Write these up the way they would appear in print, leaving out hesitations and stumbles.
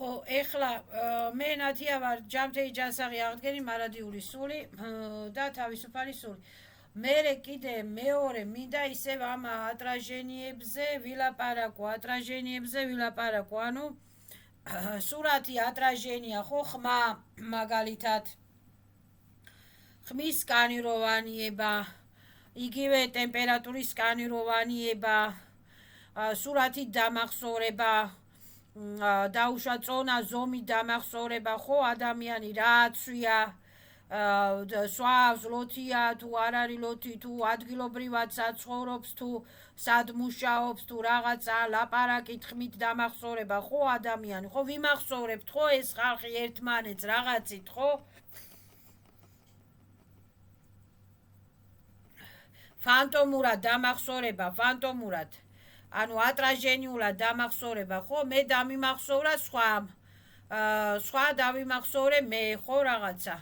ხო, ეხლა მე ნათია ვარ ჯამთეი ჯანსაღი აღდგენი მარადიული სული და თავისუფალი სული. მერე კიდე მეორე მინდა ისევ ამ ატრაჟენიებზე ვილაპარაკო, ანუ სურათი ატრაჟენია ხო ხმა მაგალითად ხმის სკანიროვანიება, იგივე ტემპერატურის სკანიროვანიება, სურათით დამახსოვრება, დაუშვა წონა ზომით დამახსოვრება, ხო ადამიანი რა აცვია, სვავს ლოთია თუ არ არის ლოთი, თუ ადგილობრივად საცხოვრობს, თუ სად მუშაობს, თუ რაღაცა ლაპარაკით ხმით დამახსოვრება, ხო ადამიანი, ხო ვიმახსოვრებთ ხო ეს ხალხი ერთმანეთს რაღაცით, ხო? ფანტომურად დამახსოვრება, ანუ ატრაჟენიულად დამახსოვრება, ხო? მე დამიმახსოვრა სხვა დავიმახსოვრე მე, ხო რაღაცა.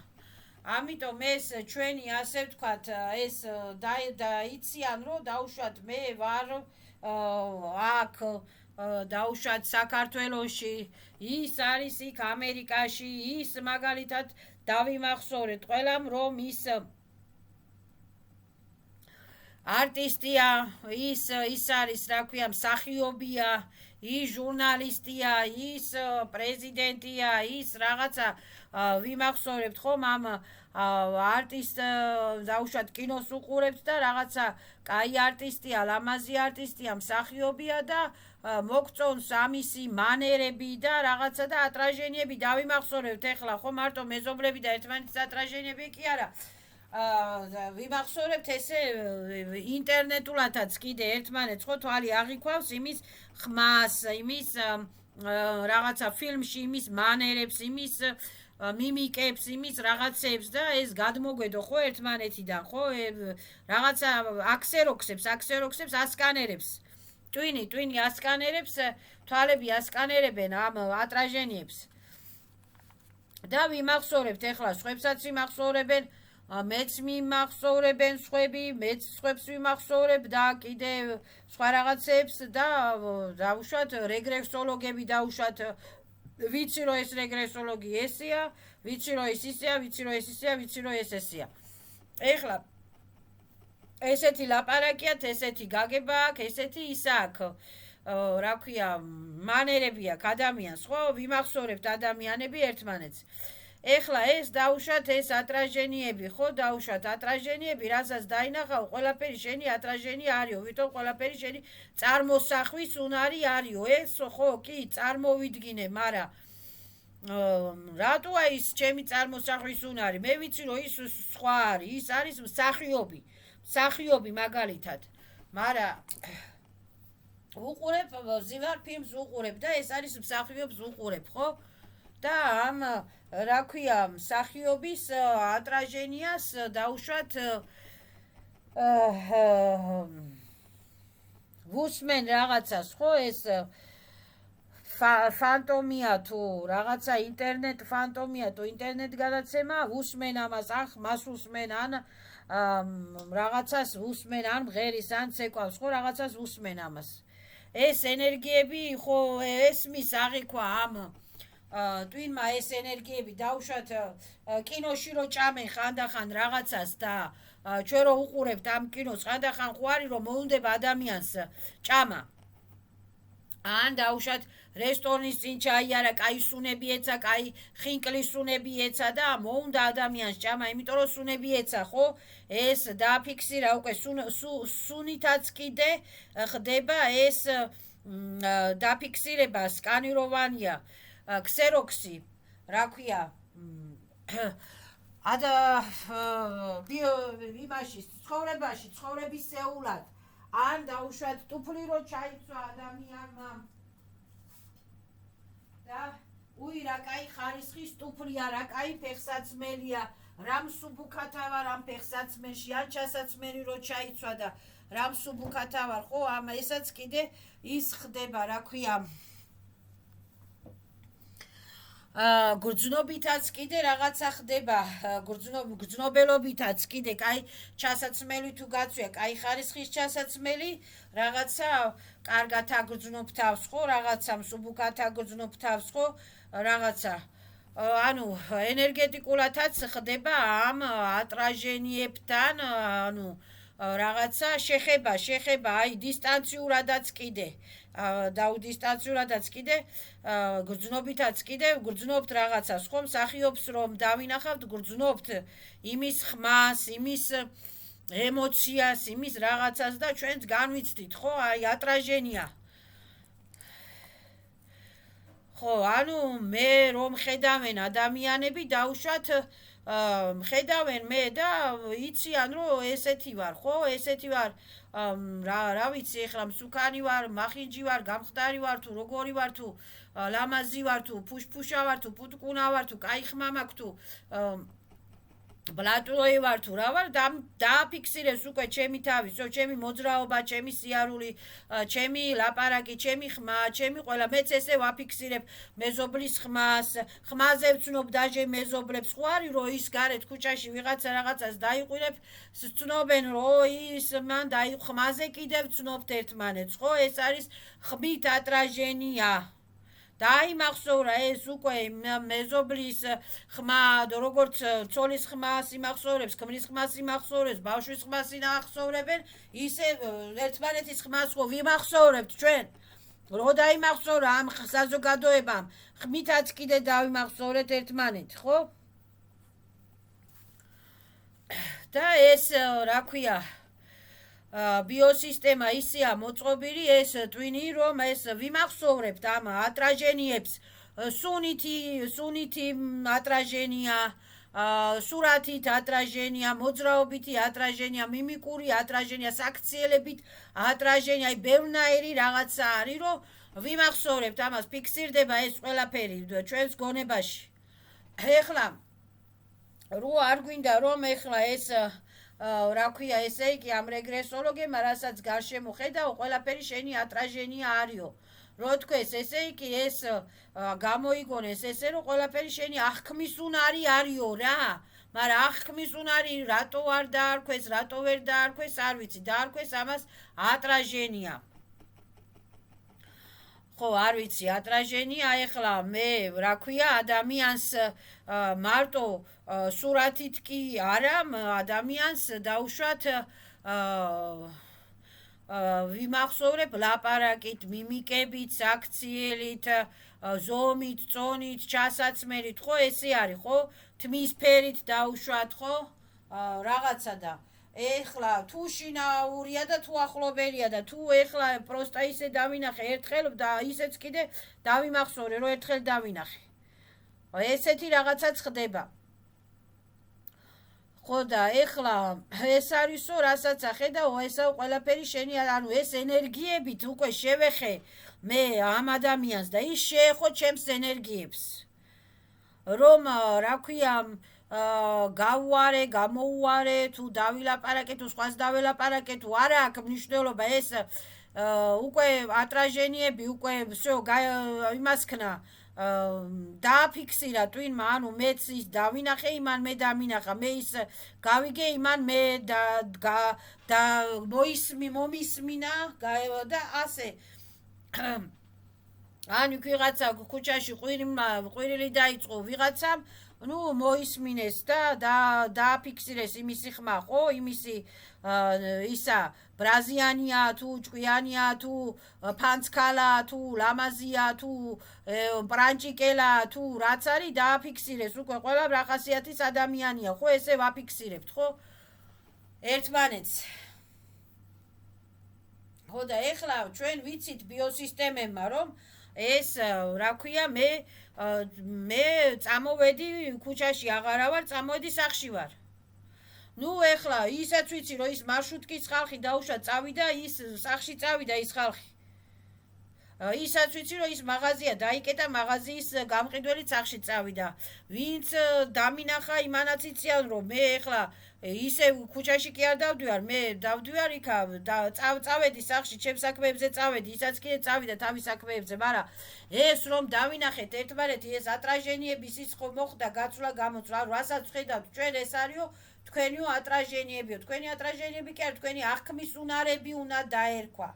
ამიტომ ეს ჩვენი ასე ვთქვათ, ეს დაიციან, რომ დაუშვათ მე ვარ აქ დაუშვათ საქართველოში, ის არის იქ ამერიკაში, ის მაგალითად დავიმახსოვრეთ ყველამ, რომ ის არტისტია, ის არის, რა ქვია, მსახიობია, ის ჟურნალისტია, ის პრეზიდენტია, ის რაღაცა ვიმახსოვრებთ ხომ ამ არტისტ დაუშვათ კინოს უყურებთ და რაღაცა კაი არტისტია, ლამაზი არტისტია, მსახიობია და მოგწონს ამისი მანერები და რაღაცა და ატრაჟენიები დავიმახსოვრებთ ეხლა ხო მარტო მეზობლები და ერთმანეთის ატრაჟენიები კი არა. ვიმახსოვრებთ ესე ინტერნეტულადაც კიდე ერთმანეთს ხო თვალი აღიქვავს იმის ხმას, იმის რაღაცა ფილმში იმის მანერებს, იმის მიმიკებს, იმის რაღაცებს და ეს გადმოგვედო ხო ერთმანეთიდან ხო რაღაცა აქსეროქსებს ასკანერებს. ტვინი ასკანერებს, თვალები ასკანერებენ ამ ატრაჟენიებს. და ვიმახსოვრებთ ეხლა სხვებსაც ვიმახსოვრებენ მეც მიმახსოვრებენ სხვები, მეც სხვებს ვიმახსოვრებ და კიდე სხვა რაღაცებს და დავუშვათ რეგრესოლოგები დავუშვათ ვიცი რომ ეს რეგრესოლოგი ესია, ვიცი რომ ეს ისეა, ვიცი რომ ეს ისეა, ვიცი რომ ეს ესეა. ეხლა ესეთი ლაპარაკიათ, ესეთი გაგება აქვს, ესეთი ისა აქვს. რა ქვია, მანერები აქვს ადამიანს, ხო? ვიმახსოვრებთ ადამიანები ერთმანეთს. ეხლა ეს დაუშვათ ეს ატრაჟენიები, ხო დაუშვათ ატრაჟენიები, რასაც დაინახავ, ყველაფერი შენი ატრაჟენი არისო, ვითომ ყველაფერი შენი წარმოსახვის უნარი არისო, ეს ხო კი წარმოვიდგინე, მაგრამ რატოა ის ჩემი წარმოსახვის უნარი? მე ვიცი რომ ის სხვა არის, ის არის მსახიობი მაგალითად. მაგრამ უყურებ ზიმარ ფილმს უყურებ და ეს არის მსახიობს უყურებ, ხო? და ამ რა ქვია, მსახიობის ატრაჟენიას დაუშვათ ვუსმენ რაღაცას, ხო, ეს ფანტომია თუ რაღაცა ინტერნეტ ფანტომია თუ ინტერნეტ გადაცემა, ვუსმენ ამას, მას ვუსმენ ან რაღაცას ვუსმენ, ან მღერის, ან ცეკვავს, ხო, რაღაცას ვუსმენ ამას. ეს ენერგიები, ხო, ესმის აღიქვა ამ ტვინმა ეს ენერგიები დაუშვათ კინოში რო ჭამენ ხანდახან რაღაცას და ჩვენ რო უყურებთ ამ კინოს ხანდახან ხო არის რომ მოუნდება ადამიანს ჭამა. ან დაუშვათ რესტორნის წინ ჩაიარა, კაი სუნები ეცა, კაი ხინკლის სუნები ეცა და მოუნდა ადამიანს ჭამა, იმიტომ რომ სუნები ეცა, ხო? ეს დააფიქსირა უკვე სუნითაც კიდე ხდება ეს დაფიქსირება სკანიროვანია. ქსეროქსი, რა ქვია, იმაში, ცხოვრების სეულად, ან დაუშვათ ტუფლი რო ჩაიცვა ადამიანმა და რა კაი ხარისხის ტუფლია, რა კაი ფეხსაცმელია, რამ სუბუქათა ვარ ამ ფეხსაცმელში, ან ჩასაცმელი რო ჩაიცვა და რამ სუბუქათა ვარ, ხო, ამ ესაც კიდე ის ხდება, რა ქვია, გრძნობითაც კიდე რაღაცა ხდება, გრძნობელობითაც კიდე კაი ჩასაცმელი თუ გაწვია, კაი ხარისხის ჩასაცმელი, რაღაცა კარგად აგრძნობ თავს ხო, რაღაცა მსუბუქად აგრძნობ თავს ხო, რაღაცა ანუ ენერგეტიკულადაც ხდება ამ ატრაჟენიებთან, ანუ რაღაცა შეხება, აი დისტანციურადაც კიდე დაუდისტანციურადაც კიდე გრძნობითაც კიდე გრძნობთ რაღაცას ხომ მსახიობს რომ დავინახავთ გრძნობთ იმის ხმას, იმის ემოციას, იმის რაღაცას და ჩვენც განვიცდით ხო აი ატრაჟენია ხო ანუ მე რომ ხედავენ ადამიანები დაუშვათ ხედავენ მე და იციან რომ ესეთი ვარ ხო ესეთი ვარ რა ვიცი ეხლა მსუქანი ვარ მახინჯი ვარ გამხდარი ვარ თუ როგორი ვარ თუ ლამაზი ვარ თუ ფუშფუშა ვარ თუ პუტკუნა ვარ თუ კაი ხმა მაქვს თუ ბლატუი ვარ თუ რა ვარ დააფიქსირებს უკვე ჩემი თავი, ჩემი მოძრაობა, ჩემი სიარული, ჩემი ლაპარაკი, ჩემი ხმა, ჩემი ყველა მეც ესე ვაფიქსირებ მეზობლის ხმას, ხმაზე ვცნობ დაჟე მეზობლებს, ხო არის რომ ის გარეთ ქუჩაში ვიღაცა რაღაცას დაიყვირებ, ცნობენ რომ ის მან ხმაზე კიდევ ვცნობთ ერთმანეთს, ხო? ეს არის ხმით ატრაჟენია. დაიმახსოვრა ეს უკვე მეზობლის ხმა, როგორც ცოლის ხმას იმახსოვრებს, ქმრის ხმას იმახსოვრებს, ბავშვის ხმას იმახსოვრებენ, ისე ერთმანეთის ხმას ხო ვიმახსოვრებთ ჩვენ. რო დაიმახსოვრა ამ საზოგადოებამ, ხმითაც კიდე დავიმახსოვრეთ ერთმანეთ, ხო? და ეს რა ქვია ბიოსისტემა ისეა მოწყობილი ეს ტვინი რომ ეს ვიმახსოვრებთ ამ ატრაჟენიებს სუნითი ატრაჟენია სურათით ატრაჟენია მოძრაობითი ატრაჟენია მიმიკური ატრაჟენია საქციელებით ატრაჟენია აი ბევრნაირი რაღაცა არის რომ ვიმახსოვრებთ ამას ფიქსირდება ეს ყველაფერი ჩვენს გონებაში ეხლა რო არ გვინდა რომ ეხლა ეს რა ქვია ესე იგი ამ რეგრესოლოგებმა რასაც გარშემო ხედავ ყველაფერი შენი ატრაჟენია არისო რო თქვეს ესე იგი ეს გამოიგონეს ესე რომ ყველაფერი შენი აღქმის უნარი არისო რა მაგრამ აღქმის უნარი რატო არ დაარქვეს რატო ვერ დაარქვეს არ ვიცი დაარქვეს ამას ატრაჟენია ხო არ ვიცი ატრაჟენია ეხლა მე რა ქვია ადამიანს მარტო სურათით კი არა ადამიანს დაუშვათ ვიმახსოვრებ ლაპარაკით, მიმიკებით, საქციელით, ზომით, წონით, ჩასაცმელით, ხო ესე არის, ხო? თმის ფერით დაუშვათ, ხო? რაღაცა და ეხლა თუ შინაურია და თუ ახლობელია და თუ ეხლა პროსტა ისე დავინახე ერთხელ და ისეც კიდე დავიმახსოვრე რომ ერთხელ დავინახე. ესეთი რაღაცაც ხდება. ხო და ეხლა ეს არისო რასაც ახედავ ესა ყველაფერი შენი ანუ ეს ენერგიებით უკვე შევეხე მე ამ ადამიანს და ის შეეხო ჩემს ენერგიებს. რომ რა ქვია გავუარე, გამოუარე, თუ დავილაპარაკე, თუ სხვას დაველაპარაკე, თუ არა აქვს მნიშვნელობა ეს უკვე ატრაჟენიები უკვე всё იმასქნა დააფიქსირა ტვინმა, ანუ მეც ის დავინახე, იმან მე დამინახა, მე ის გავიგე, იმან მე და მომისმინა და ასე ანუ ვიღაცა ქუჩაში ყვირილი დაიწყო ვიღაცამ ნუ მოისმინეს და დააფიქსირეს იმისი ხმა, ხო? იმისი ისა ბრაზიანია თუ ჭკვიანია თუ ფანცკალა თუ ლამაზია თუ ბრანჭიკელა თუ რაც არის დააფიქსირეს უკვე ყველა რა ხასიათის ადამიანია, ხო? ესე ვაფიქსირებთ, ხო? ერთმანეთს. ხო და ეხლა ჩვენ ვიცით ბიოსისტემებმა რომ ეს რა ქვია მე წამოვედი ქუჩაში აღარა ვარ წამოვედი სახლში ვარ ნუ ეხლა ისაც ვიცი რომ ის მარშრუტკის ხალხი დაუშვა წავიდა ის სახლში წავიდა ის ხალხი ისაც ვიცი რომ ის მაღაზია დაიკეტა მაღაზიის გამყიდველი სახში წავიდა ვინც დამინახა იმანაც იციან რომ მე ეხლა ისე ქუჩაში კი არ დავდივარ მე დავდივარ იქა წავედი სახში ჩემს საქმეებზე წავედი ისაც კიდე წავიდა თავის საქმეებზე მაგრამ ეს რომ დავინახეთ ერთმანეთი ეს ატრაჟენიების ის ხო მოხდა გაცვლა გამოცვლა რასაც ხედავთ ჩვენ ეს არისო თქვენიო ატრაჟენიებიო თქვენი ატრაჟენიები კი არ თქვენი აღქმის უნარები უნდა დაერქვა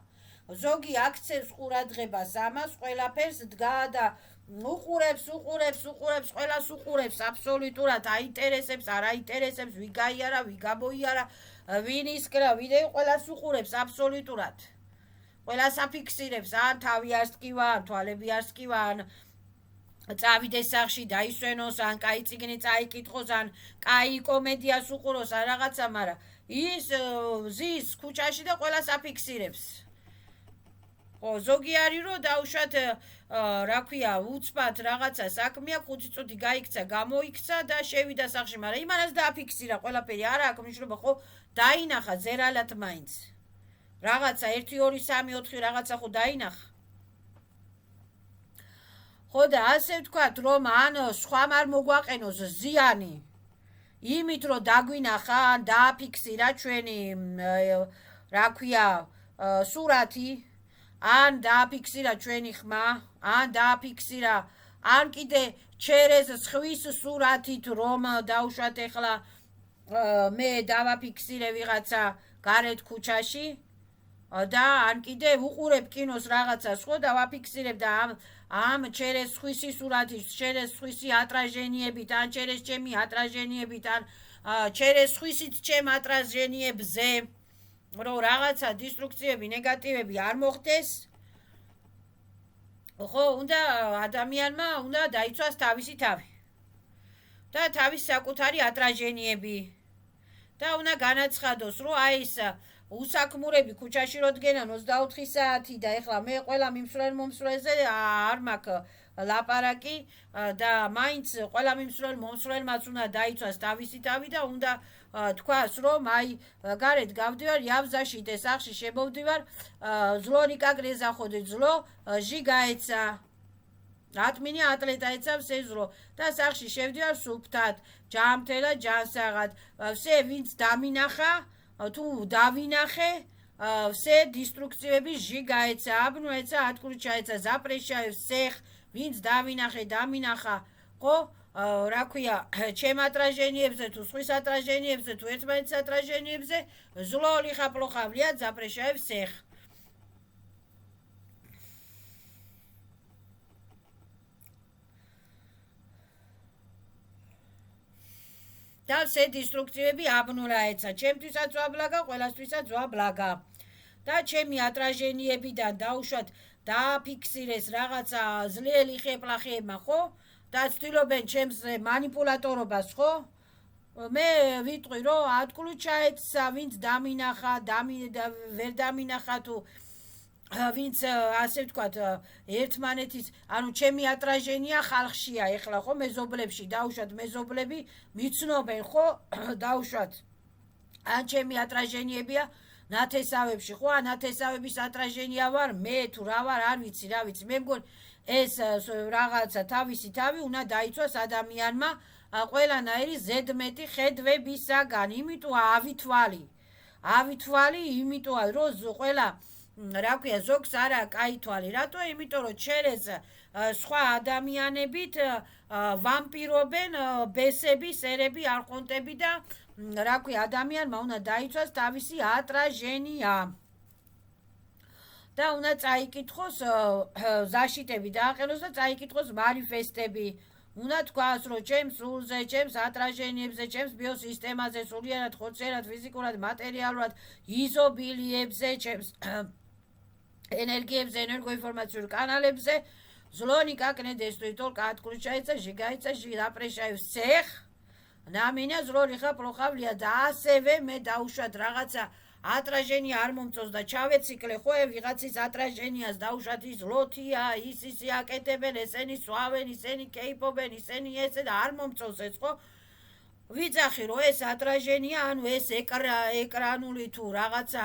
ზოგი აქცევს ყურადღებას ამას ყველაფერს დგა და უყურებს ყველას უყურებს აბსოლუტურად აინტერესებს არ აინტერესებს ვი გაიარა ვი გამოიარა ვინ ისკრა ვიდეო ყველას უყურებს აბსოლუტურად ყველას აფიქსირებს ან თავი არ სკივა ან თვალები არ სკივა ან წავიდეს სახში დაისვენოს ან კაი წიგნი წაიკითხოს ან კაი კომედიას უყუროს ან რაღაცა მაგრამ ის ზის ქუჩაში და ყველას აფიქსირებს ზოგი არის რომ დაუშვათ რა ქვია უცბად რაღაცა საქმეა 5 წუთი გაიქცა გამოიქცა და შევიდა სახში მაგრამ იმანაც დააფიქსირა ყველაფერი არა აქვს მნიშვნელობა ხო დაინახა ზერალად მაინც რაღაცა 1 2 3 4 რაღაცა ხო დაინახა ხო და ასე ვთქვათ რომ ან სხვამ არ მოგვაყენოს ზიანი იმით რომ დაგვინახა ან დააფიქსირა ჩვენი რა ქვია სურათი ან დააფიქსირა ჩვენი ხმა ან დააფიქსირა ან კიდე ჩერეს ხვის სურათით რომ დაუშვათ ეხლა მე დავაფიქსირე ვიღაცა გარეთ ქუჩაში და ან კიდე უყურებ კინოს რაღაცას ხო დავაფიქსირებ და ამ ჩერეს ხვისი სურათით ჩერეს ხვისი ატრაჟენიებით ან ჩერეს ჩემი ატრაჟენიებით ან ჩერეს ხვისით ჩემ ატრაჟენიებზე რომ რაღაცა დისტრუქციები ნეგატივები არ მოხდეს ხო უნდა ადამიანმა უნდა დაიცვას თავისი თავი და თავის საკუთარი ატრაჟენიები და უნდა განაცხადოს რომ აი ეს უსაქმურები ქუჩაში რო დგენან 24 საათი და ეხლა მე ყველა მიმსვლელ მომსვლელზე არ მაქვს ლაპარაკი და მაინც ყველა მიმსვლელ მომსვლელმაც უნდა დაიცვას თავისი თავი და უნდა თქვას რომ აი გარეთ გავდივარ იავზაში და სახში შემოვდივარ ზლო ნიკაგრეზა ხოდი ზლო ჟიგაეცა ატმინი ატლეტა ეცავს ეზრო და სახში შევდივარ სუფთად ჯამთელა ჯანსაღად ვსე ვინც დამინახა თუ დავინახე ვსე დისტრუქციები ჟიგაეცა აბნუეცა ატკურჩაეცა ზაპრეშაევ სეხ ვინც დავინახე დამინახა ხო რა ქვია ჩემ ატრაჟენიებზე თუ სხვის ატრაჟენიებზე თუ ერთმანეთის ატრაჟენიებზე ზლო ლიხაპლოხავლია ზაპრეშაევ სეხ და ვსე დისტრუქციები აბნურაეცა ჩემთვისაც ვაბლაგა ყველასთვისაც ვაბლაგა და ჩემი ატრაჟენიებიდან დაუშვათ დააფიქსირეს რაღაცა ზლიელი ხეპლახეებმა ხო და ცდილობენ ჩემს მანიპულატორობას ხო მე ვიტყვი რომ ატკლუჩაეცა ვინც დამინახა ვერ დამინახა თუ ვინც ასე ვთქვათ ერთმანეთის ანუ ჩემი ატრაჟენია ხალხშია ეხლა ხო მეზობლებში დაუშვათ მეზობლები მიცნობენ ხო დაუშვათ ან ჩემი ატრაჟენიებია ნათესავებში ხო ან ნათესავების ატრაჟენია ვარ მე თუ რა ვარ არ ვიცი რა ვიცი მე მგონი ეს რაღაცა თავისი თავი უნდა დაიცვას ადამიანმა ყველანაირი ზედმეტი ხედვებისაგან იმიტომ ავითვალი იმიტომ რომ ყველა რა ქვია ზოგს არა კაი თვალი რატო იმიტომ რომ ჩერეს სხვა ადამიანებით ვამპირობენ ბესები სერები არხონტები და რა ქვია ადამიანმა უნდა დაიცვას თავისი ატრაჟენია და უნდა წაიკითხოს ზაშიტები დააყენოს და წაიკითხოს манифестები უნდა თქვას რომ ჩემს სულზე ჩემს ატრაჟენიებზე ჩემს ბიოსისტემაზე სულიერად ხორცერად ფიზიკურად მატერიალურად იზობილიებზე ჩემს энергиებზე ენერგოინფორმაციურ კანალებზე ზლონიკა კნედესტრი ტოლკა ატკურჩაიცა ჟიგაიცა ჟირაპრეშაევ სეხ ნამინა ზლონიხა პროხავლია და ასევე მე დაუშვათ რაღაცა ატრაჟენია არ მომწონს და ჩავეციკლე ხო ვიღაცის ატრაჟენიას დაუშვათ ის ლოთია ის აკეთებენ ესენი სვავენ ისენი კეიპობენ ისენი ესე და არ მომწონს ეს ხო ვიძახი რომ ეს ატრაჟენია ანუ ეს ეკრანული თუ რაღაცა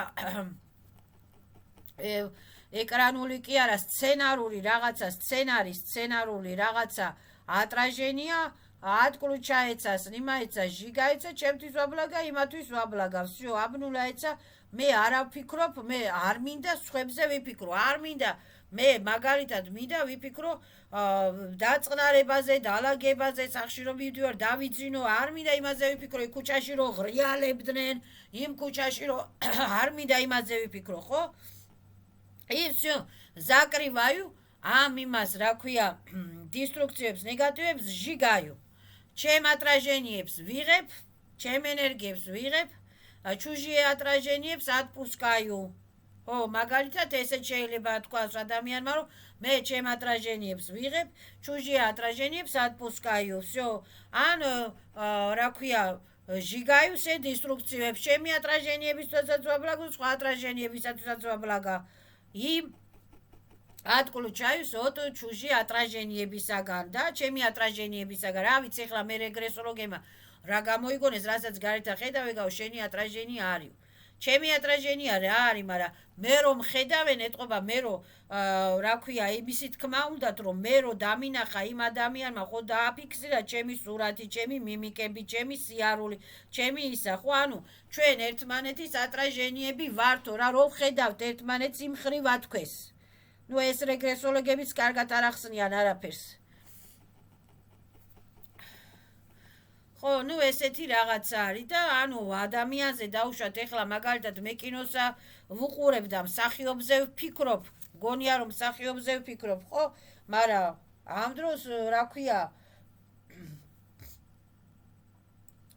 ეკრანული კი არა, სცენარული რაღაცა, სცენარული რაღაცა ატражენია, ატკლუ ჩაეცა, სნიმაეცა, ჟიგაეცა, ჩემთვის ვაბლაგა, იმათვის ვაბლაგა, всё, აბნულაეცა, მე არა ვფიქრობ, მე არ მინდა სხვებზე ვიფიქრო, არ მინდა, მე მაგალითად მინდა ვიფიქრო დაწყნარებაზე, დალაგებაზე, სახში რომ მივდივარ, დავიძინო, არ მინდა იმაზე ვიფიქრო, იქ ქუჩაში რომ ღრიალებდნენ, იმ ქუჩაში რომ არ მინდა იმაზე ვიფიქრო, ხო? И всё, закрываю, ამ იმას, რა ქვია, დისტრუქციებს, ნეგატივებს ჟიგаю. ჩემ ატражениებს ვიღებ, ჩემ ენერგიებს ვიღებ, чужие ატражениებს отпускаю. ო, მაგალითად ესეც შეიძლება თქვას ადამიანმა, რომ მე ჩემ ატражениებს ვიღებ, чужие ატражениებს отпускаю. всё, ან რა ქვია, ჟიგаю se დისტრუქციებს, ჩემი ატражениებისთვისაც ვაბლაგო, სხვა ატражениებისთვისაც ვაბლაგა. იმ ატკლუჩაის ოთ чужие ატражениებისაგან და ჩემი ატражениებისაგან. რა ვიცი, ახლა მე რეგრესოლოგემა რა გამოიგონეს, რასაც გარეთ ხედავ, შენი ატражენია არის. ჩემი ატражენია რა არის, მაგრამ მე რომ ხედავენ, ეთყობა მე რომ რა ქვია, იმისი თქმა უნდათ, რომ მე რომ დამინახა იმ ადამიანმა, ხო დააფიქსირა ჩემი სურათი, ჩემი მიმიკები, ჩემი სიარული, ჩემი ისა, ხო, ანუ ჩვენ ერთმანეთის ატражენიები ვართო, რა რომ ხედავთ ერთმანეთს იმ ხრივ ათქვეს. ნუ ეს რეგრესოლოგებიც კარგად არ ახსნიან არაფერს. ხო, ნუ ესეთი რაღაცა არის და ანუ ადამიანზე დაუშვათ, ეხლა მაგალითად მე კინოსა ვუყურებ და მსახიობზე ვფიქრობ, გონია რომ მსახიობზე ვფიქრობ, ხო? მაგრამ ამ დროს რა ქვია,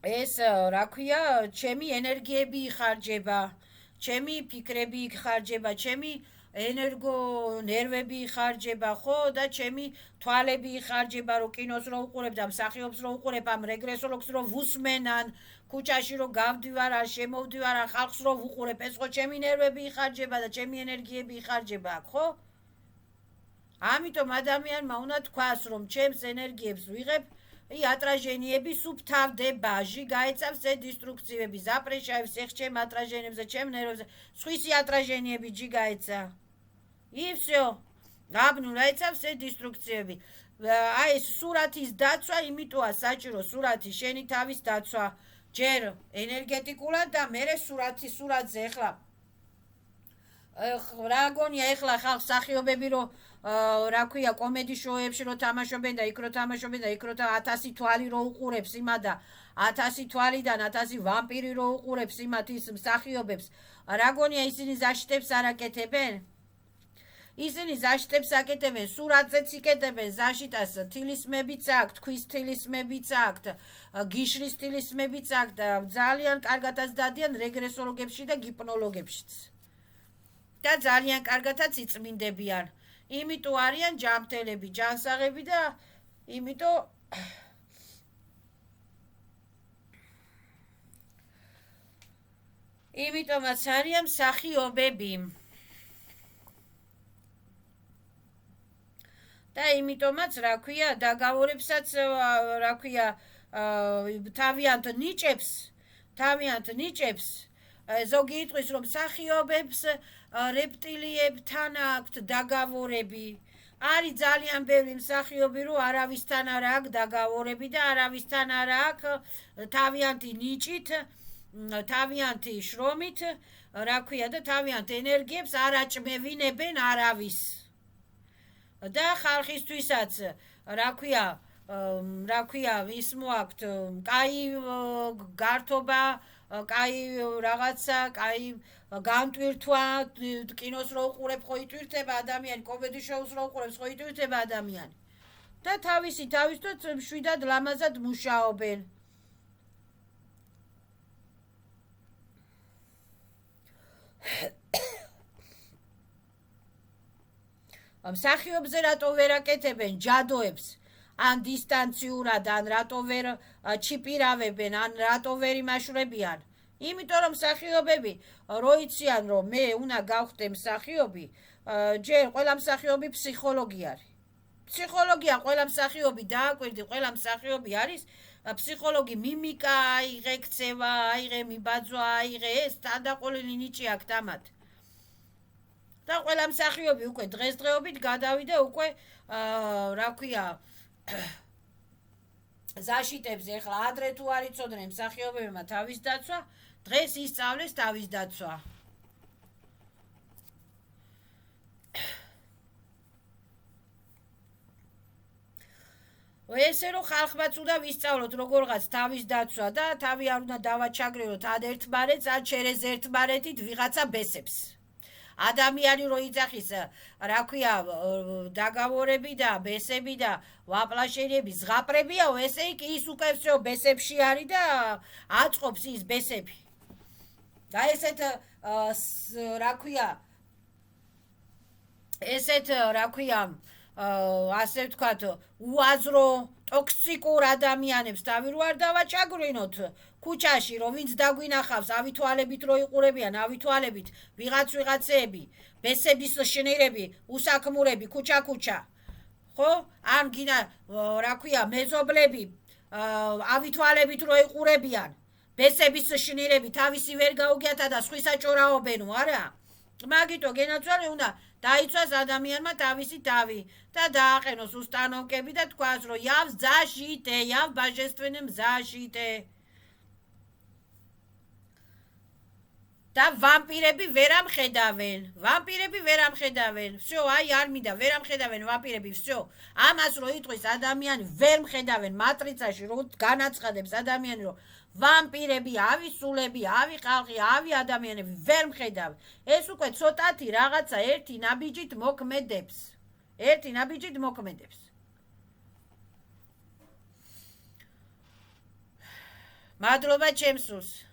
ეს რა ქვია, ჩემი ენერგიები იხარჯება, ჩემი ფიქრები იხარჯება, ჩემი ენერგო-ნერვები იხარჯება, ხო, და ჩემი თვალები იხარჯება, რომ კინოს რო ვუყურებ და მსახიობს რო ვუყურებ, ამ რეგრესოლოგს რო ვუსმენან, ქუჩაში რო გავდივარ, ან შემოვდივარ, ან ხალხს რო ვუყურებ, ეს ხო ჩემი ნერვები იხარჯება და ჩემი ენერგიები იხარჯება აქ, ხო? ამიტომ ადამიანმა უნდა თქვას, რომ ჩემს ენერგიებს ვიღებ, ატражениები სუფთავდება, ჟიგაეცავს ე დისტრუქციები, ზაპრეშაებს ეხ ჩემ ატражениებზე, ჩემ ნერვებზე, სხვისი ატражениები ჟიგაეცა. И всё. აბნულაეცავს ე დისტრუქციები. აი ეს სურათის დაცვა, იმიტოა საჭირო სურათი შენი თავის დაცვა, ჯერ ენერგეტიკულად და მერე სურათზე ეხლა. რა გონია ეხლა ხალხს სახიობები რომ რა ქვია, კომედი შოუებში რო თამაშობენ და იქ რო თამაშობენ და იქ რო 1000 თვალი რო უყურებს იმა და 1000 თვალიდან 1000 ვამპირი რო უყურებს იმათ ის მსახიობებს, რა გონია ისინი ზაშტებს არ აკეთებენ? ისინი ზაშტებს აკეთებენ, სურათზეც იკეთებენ ზაშიტას, თილისმებიც აქვთ, ქვის თილისმებიც აქვთ, გიშრის თილისმებიც აქვთ და ძალიან კარგადაც დადიან რეგრესოლოგებში და გიპნოლოგებშიც. და ძალიან კარგადაც იწმინდებიან. იმიტომ არიან ჯანმრთელები, ჯანსაღები და იმიტომაც არიან მსახიობები. და იმიტომაც რა ქვია, დაგավորებსაც რა ქვია, თავიანთ ნიჭებს ზოგი იტყვის, რომ მსახიობებს რეპტილიებთან აქვთ დაგավորები. არის ძალიან ბევრი მსახიობი, რომ არავისთან არ აქვს დაგավորები და არავისთან არ აქვს თავიანთი ნიჭით, თავიანთი შრომით, რა ქვია, და თავიანთ ენერგიებს არ აჭმევინებენ არავის. და ხალხისთვისაც რა ქვია, ის მოაქვთ კაი გართობა, კაი რაღაცა, კაი განტვირთვა, კინოს რო უყურებ, ხო იტვირთება ადამიანი, კომედი შოუს რო უყურებს, ხო იტვირთება ადამიანი. და თავისთავად მშვიდად ლამაზად მუშაობენ. მსახიობზე რატო ვერ აკეთებენ ჯადოებს, ან დისტანციურად, ან რატო ვერ ჩიპირავებენ, ან რატო ვერ იმაშვრებიან? იმიტომ რომ მსახიობები რო იციან, რომ მე უნდა გავხდე მსახიობი, ჯერ ყველა მსახიობი ფსიქოლოგი არის. ფსიქოლოგია ყველა მსახიობი დააკვირდი, ყველა მსახიობი არის ფსიქოლოგი, მიმიკა აიღე, ქცევა აიღე, მიბაძვა აიღე, ეს თანდაყოლილი ნიჭი აქვს ამათ. და ყველა მსახიობი უკვე დღესდღეობით გადავიდა უკვე რა ქვია ზაშიტებს. ეხლა ადრე თუ არ იცოდნენ მსახიობებმა თავის დაცვა, დღეს ისწავლეს თავის დაცვა. ესე რომ ხალხმაც უნდა ვისწავლოთ როგორღაც თავის დაცვა და თავი არ უნდა დავაჩაგრიროთ ad ერთმანეთს, ან через ერთმანეთით ვიღაცა ბესებს. ადამიანი რო იძახის, რა ქვია, დაგավորები და ბესები და ვაპლაშერები ზღაპრებიაო, ესე იქ ის უკვე всё ბესებში არის და აწყობს ის ბესები. და ესეთ რა ქვია, ესეთ რა ქვია, ასე ვთქვათ, უაზრო ტოქსიკურ ადამიანებს თავი რო არ დავაჩაგვრინოთ ქუჩაში, რომ ვინც დაგვინახავს, ავითვალებით რო იყურებიან, ავითვალებით ვიღაცეები, ბესების შნირები, უსაქმურები, ქუჩა. ხო? ან გინა რა ქვია, მეზობლები ავითვალებით რო იყურებიან, ბესების შნირები თავისი ვერ გაუგიათა და სხვისა ჭორაობენო, არა? მაგიტო გენაცვალე უნდა დაიცვას ადამიანმა თავისი თავი და დააყენოს უსტანოვკები და თქვას, რომ яв защите, я в божественном защите. და ვამპირები ვერ ამხედავენ. всё, აი არ მინდა ვერ ამხედავენ ვამპირები, всё. ამას რო იტყვის ადამიანი ვერ მხედავენ მატრიცაში, რო განაცხადებს ადამიანი, რომ ვამპირები, ავი სულები, ავი ხალხი, ავი ადამიანები ვერ მხედავენ. ეს უკვე ცოტათი რაღაცა ერთი ნაბიჯით მოქმედებს. მადლობა ჩემს სულს.